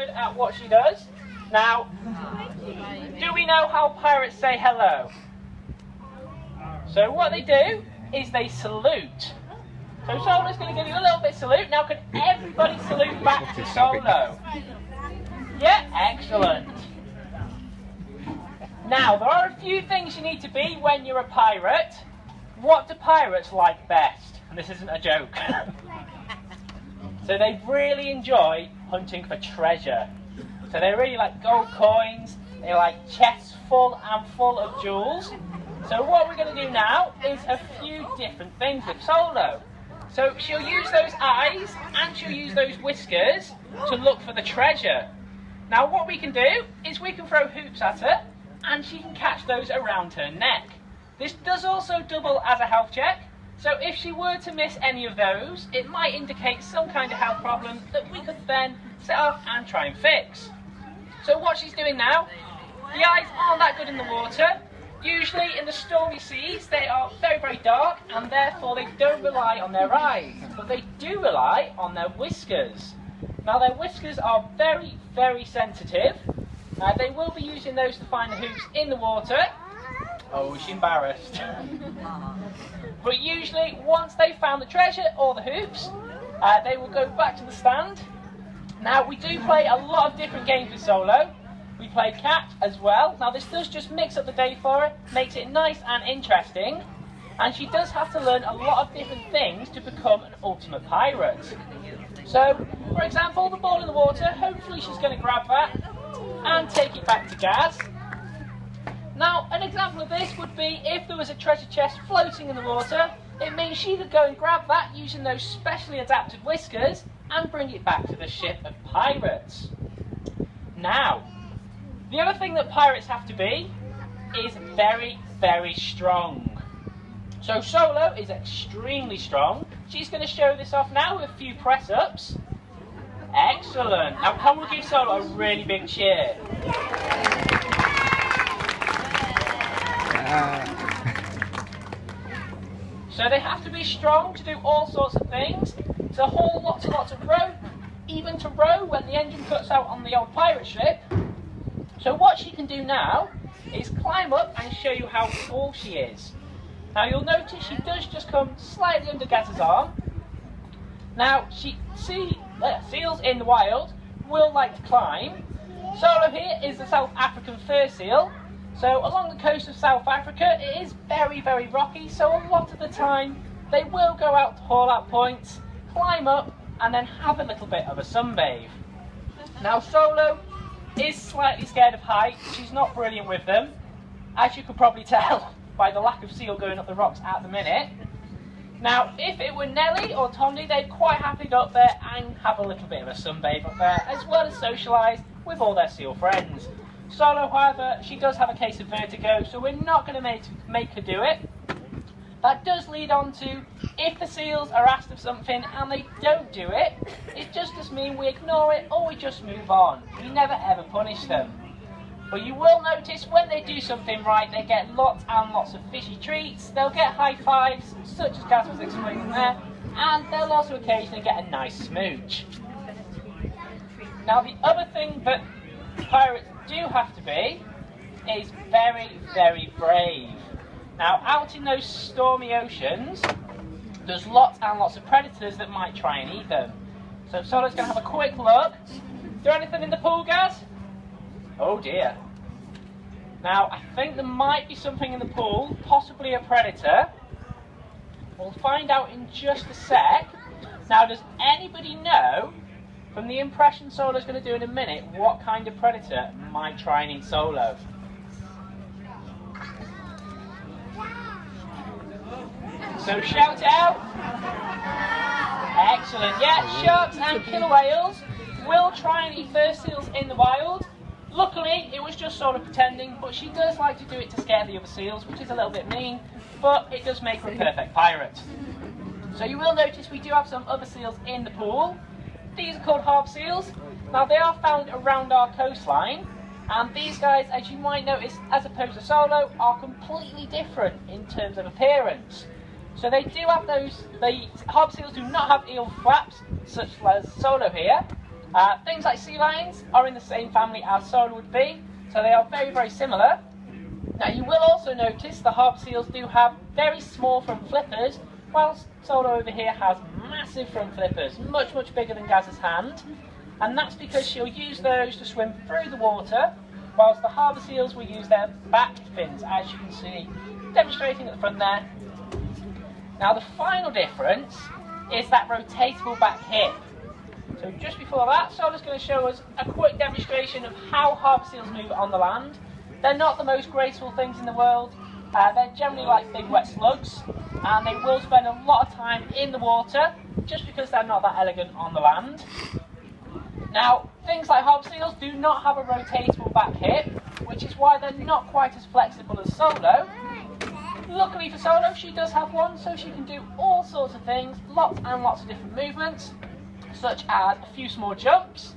good at what she does. Now, do we know how pirates say hello? So what they do is they salute. So Solo's going to give you a little bit of salute. Now can everybody salute back to Solo? Yeah, excellent. Now there are a few things you need to be when you're a pirate. What do pirates like best? And this isn't a joke. So they really enjoy hunting for treasure. So they really like gold coins, they like chests full of jewels. So what we're going to do now is a few different things with Solo. So she'll use those eyes and she'll use those whiskers to look for the treasure. Now what we can do is we can throw hoops at her and she can catch those around her neck. This does also double as a health check. So if she were to miss any of those, it might indicate some kind of health problem that we could then set off and try and fix. So what she's doing now, the eyes aren't that good in the water. Usually in the stormy seas they are very, very dark and therefore they don't rely on their eyes, but they do rely on their whiskers. Now their whiskers are very, very sensitive. They will be using those to find the hoops in the water. Oh, she's embarrassed. But usually once they've found the treasure or the hoops, they will go back to the stand. Now we do play a lot of different games with Solo. We play cat as well. Now this does just mix up the day for her, makes it nice and interesting. And she does have to learn a lot of different things to become an ultimate pirate. So, for example, the ball in the water, hopefully she's going to grab that and take it back to Gaz. Now, an example of this would be if there was a treasure chest floating in the water, it means she could go and grab that using those specially adapted whiskers and bring it back to the ship of pirates. Now, the other thing that pirates have to be is very, very strong. So Solo is extremely strong. She's going to show this off now with a few press-ups. Excellent. Now can we give Solo a really big cheer? So they have to be strong to do all sorts of things, to haul lots and lots of rope, even to row when the engine cuts out on the old pirate ship. So what she can do now is climb up and show you how tall she is. Now you'll notice she does just come slightly under Gaz's arm. Now seals in the wild will like to climb. Solo here is the South African fur seal. So along the coast of South Africa it is very, very rocky, so a lot of the time they will go out to haul out points, climb up and then have a little bit of a sunbathe. Now Solo is slightly scared of heights, she's not brilliant with them, as you could probably tell by the lack of seal going up the rocks at the minute. Now if it were Nelly or Tommy, they'd quite happily go up there and have a little bit of a sunbathe up there, as well as socialise with all their seal friends. Solo, however, she does have a case of vertigo, so we're not going to make her do it. That does lead on to, if the seals are asked of something and they don't do it, it just does mean we ignore it or we just move on. We never ever punish them. But you will notice when they do something right, they get lots and lots of fishy treats. They'll get high fives, such as Gaz was explaining there, and they'll also occasionally get a nice smooch. Now the other thing that pirates do have to be is very, very brave. Now out in those stormy oceans, there's lots and lots of predators that might try and eat them. So Solo's going to have a quick look. Is there anything in the pool, Gaz? Oh dear. Now I think there might be something in the pool, possibly a predator. We'll find out in just a sec. Now does anybody know, from the impression Solo's going to do in a minute, what kind of predator might try and eat Solo? So shout it out. Excellent. Yeah, sharks and killer whales will try and eat fur seals in the wild. Luckily, it was just sort of pretending, but she does like to do it to scare the other seals, which is a little bit mean, but it does make her a perfect pirate. So you will notice we do have some other seals in the pool. These are called harp seals. Now they are found around our coastline, and these guys, as you might notice, as opposed to Solo, are completely different in terms of appearance. So they do have those, the harp seals do not have eel flaps, such as Solo here. Things like sea lions are in the same family as Solo would be, so they are very, very similar. Now you will also notice the harbour seals do have very small front flippers, whilst Solo over here has massive front flippers, much, much bigger than Gaz's hand. And that's because she'll use those to swim through the water, whilst the harbour seals will use their back fins, as you can see, demonstrating at the front there. Now the final difference is that rotatable back hip. So just before that, Solo's going to show us a quick demonstration of how harbour seals move on the land. They're not the most graceful things in the world. They're generally like big wet slugs, and they will spend a lot of time in the water just because they're not that elegant on the land. Now, things like harbour seals do not have a rotatable back hip, which is why they're not quite as flexible as Solo. Luckily for Solo, she does have one, so she can do all sorts of things, lots and lots of different movements, such as a few small jumps.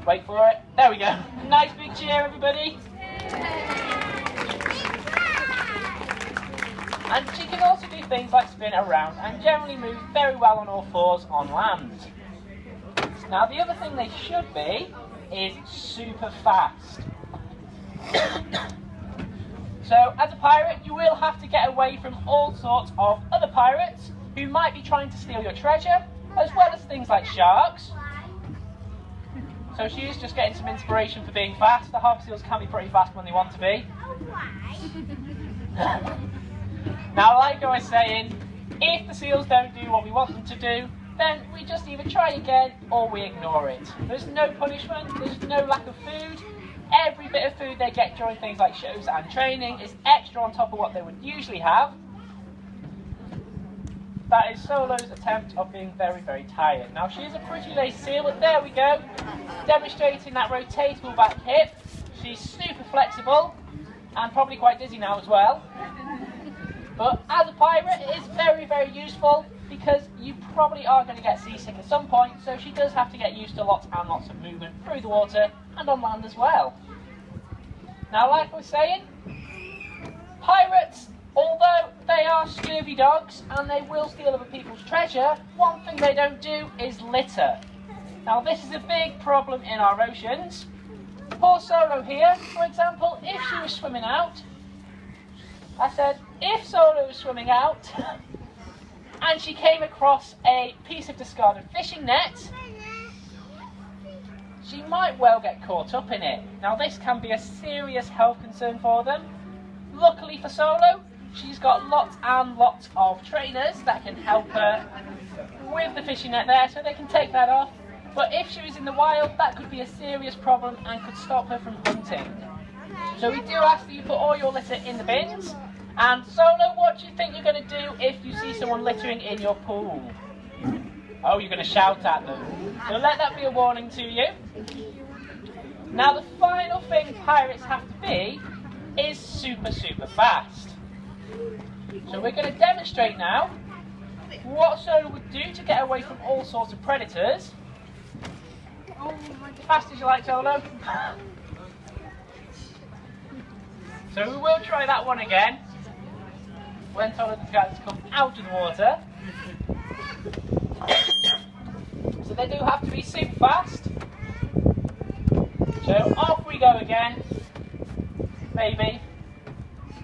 Wait for it. There we go. Nice big cheer, everybody. And she can also do things like spin around and generally move very well on all fours on land. Now the other thing they should be is super fast. So as a pirate, you will have to get away from all sorts of other pirates who might be trying to steal your treasure, as well as things like sharks. So she's just getting some inspiration for being fast. The harbour seals can be pretty fast when they want to be. Now, like I was saying, if the seals don't do what we want them to do, then we just either try again or we ignore it. There's no punishment, there's no lack of food. Every bit of food they get during things like shows and training is extra on top of what they would usually have. That is Solo's attempt of being very, very tired. Now she is a pretty lazy seal, but there we go, demonstrating that rotatable back hip. She's super flexible and probably quite dizzy now as well. But as a pirate, it is very, very useful because you probably are going to get seasick at some point, so she does have to get used to lots and lots of movement through the water and on land as well. Now, like I was saying, pirates, although they are scurvy dogs and they will steal other people's treasure, one thing they don't do is litter. Now, this is a big problem in our oceans. Poor Solo here, for example, if she was swimming out, I said, if Solo was swimming out and she came across a piece of discarded fishing net, she might well get caught up in it. Now this can be a serious health concern for them. Luckily for Solo, she's got lots and lots of trainers that can help her with the fishing net there, so they can take that off. But if she was in the wild, that could be a serious problem and could stop her from hunting. So we do ask that you put all your litter in the bins. And Solo, what do you think you're going to do if you see someone littering in your pool? Oh, you're going to shout at them. So let that be a warning to you. Now the final thing pirates have to be is super, super fast. So we're going to demonstrate now what Solo would do to get away from all sorts of predators. As fast as you like, Solo. So we will try that one again when Solo decides to come out of the water. So they do have to be super fast. So off we go again. Maybe.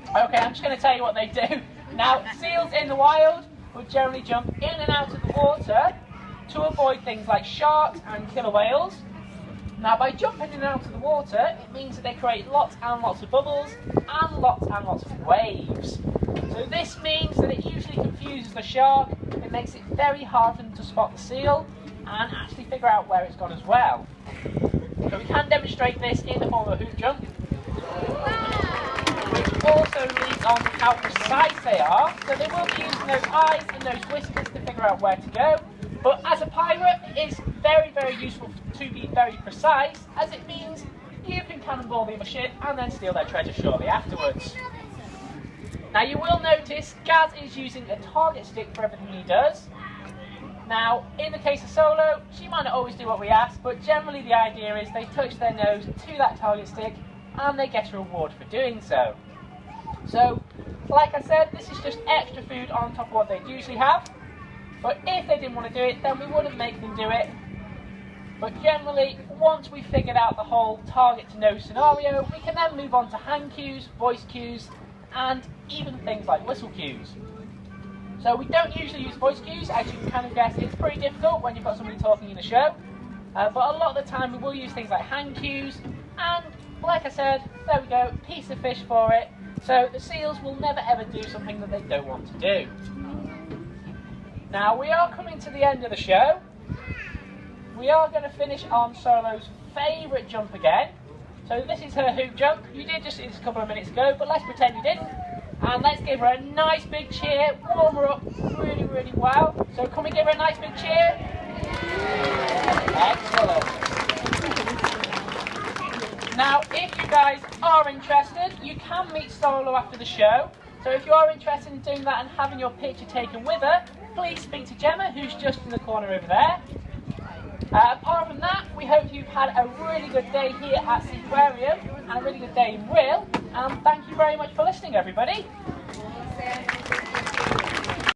Okay, I'm just going to tell you what they do. Now, seals in the wild would generally jump in and out of the water to avoid things like sharks and killer whales. Now, by jumping in and out of the water, it means that they create lots and lots of bubbles and lots of waves. So this means that it usually confuses the shark. It makes it very hard for them to spot the seal and actually figure out where it's gone as well. So we can demonstrate this in the form of a hoop jump, which also leads on to how precise they are. So they will be using those eyes and those whiskers to figure out where to go. But as a pirate, it is very, very useful to be very precise, as it means you can cannonball the other ship and then steal their treasure shortly afterwards. Now you will notice Gaz is using a target stick for everything he does. Now, in the case of Solo, she might not always do what we ask, but generally the idea is they touch their nose to that target stick and they get a reward for doing so. So, like I said, this is just extra food on top of what they usually have. But if they didn't want to do it, then we wouldn't make them do it. But generally, once we've figured out the whole target to no scenario, we can then move on to hand cues, voice cues, and even things like whistle cues. So we don't usually use voice cues, as you can kind of guess. It's pretty difficult when you've got somebody talking in a show. But a lot of the time we will use things like hand cues, and like I said, there we go, piece of fish for it. So the seals will never ever do something that they don't want to do. Now we are coming to the end of the show. We are going to finish on Solo's favourite jump again. So this is her hoop jump. You did just see this a couple of minutes ago, but let's pretend you didn't. And let's give her a nice big cheer, warm her up really, really well. So can we give her a nice big cheer? Excellent. Now, if you guys are interested, you can meet Solo after the show. So if you are interested in doing that and having your picture taken with her, please speak to Gemma, who's just in the corner over there. Apart from that, we hope you've had a really good day here at the aquarium and a really good day in Rhyl. And thank you very much for listening, everybody.